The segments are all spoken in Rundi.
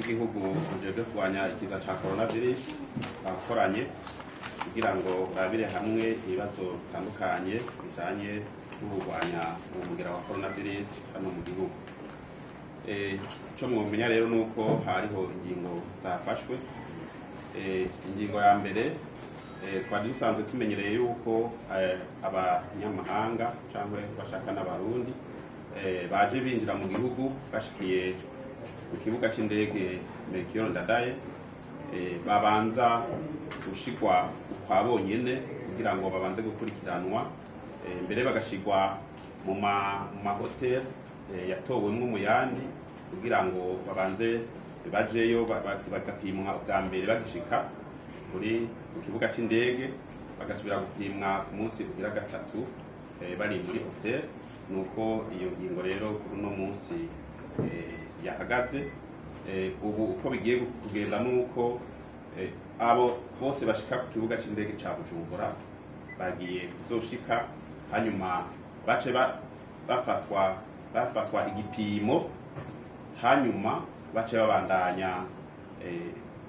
w'igihugu ujejwe kurwanya ikiza ca coronavirus bakoranye kugira ngo barabire hamwe ibibazo bitandukanye bijanye no kurwanya umugera wa coronavirus hano mu gihugu. Ico mwomenya rero nuko hariho ingingo zafashwe. Ingingo ya mbere twari dusanzwe tumenyereye yuko abanyamahanga cyangwa bashaka n'abarundi baje binjira mu gihugu bashikiye ku kibuga c'indege Melchior Ndadaye babanza gushikwa kwa bonyene kugira ngo babanze gukurikiranwa mbere bagashigwa mu mahoteli yatowemwo mu yandi kugira ngo babanze bajeyo bagapimwa bwa mbere bagishika kuri ku kibuga c'indege bagasubira gupimwa ku munsi ugira gatatu bari muri hotel. Nuko iyo ngingo rero kuri uno munsi yahagaze. Ubu uko bigiye kugenda nuko abo bose bashika ku kibuga c'indege ca Bujumbura bagiye kuzoshika hanyuma bace bafatwa igipimo hanyuma bace babandanya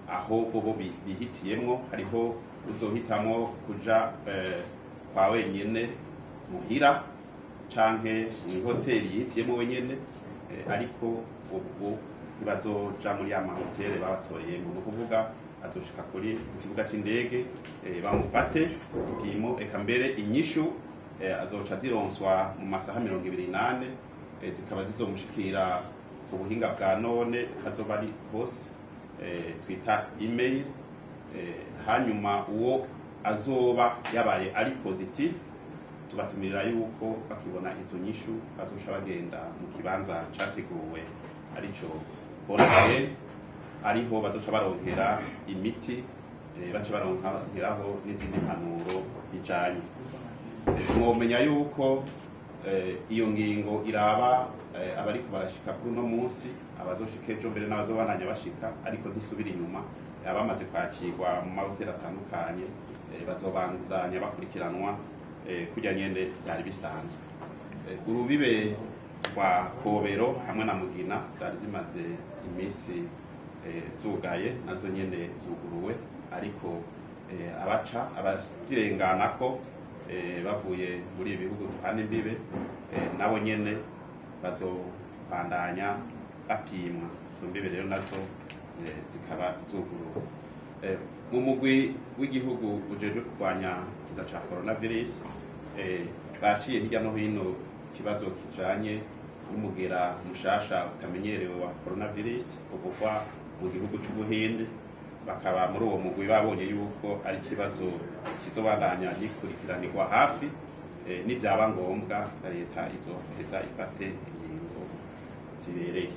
aho bobo bihitiyemwo. Hariho uzohitamwo kuja kwa wenyene muhira canke mu hoteli yihitiyemwo wenyene, ariko ubu ntibazoja muri ya mahoteli babatoreyemwo. Ni ukuvuga azoshika kuri ikibuga c'indege bamufate igipimo, eka mbere inyishu azoca zironswa mu masaha 28 zikaba zizomushikira ku buhinga bwa none hazoba ari hose twita email. Hanyuma uwo azoba yabaye ari positif tubatumirira yuko bakibona izo nyishu bazoca bagenda mu kibanza categuwe arico bonane, ariho bazoca baronkera imiti bace baronkeraho n'izindi mpanuro bijanye. Mwomenya yuko iyo ngingo iraba abariko barashika kuri uno munsi, abazoshika ejo mbere n'abazobananya bashika, ariko ntisubira inyuma. Abamaze kwakirwa mu mahoteli atandukanye bazobandanya bakurikiranwa kurya nyene vyari bisanzwe. Urubibe kwa Kobero hamwe na Mugina zari zimaze imisi zugaye, nazo nyene zuguruwe, ariko abazirenganako bavuye muri ibi bihugu duhana imbibe nabo nyene bazobandanya bapimwa. Izo mbibe rero nazo zikaba zuguruwe. Mu mugwi w'igihugu ujejwe kurwanya ikiza ca coronavirus baciye hirya no hino ikibazo kijanye n'umugera mushasha utamenyerewe wa coronavirus uvugwa mu gihugu c'Ubuhinde. Bakaba muri uwo mugwi babonye yuko ari ikibazo kizobandanya gikurikiranirwa hafi, nivyaba ngombwa leta izoheza ifate ingingo zibereye.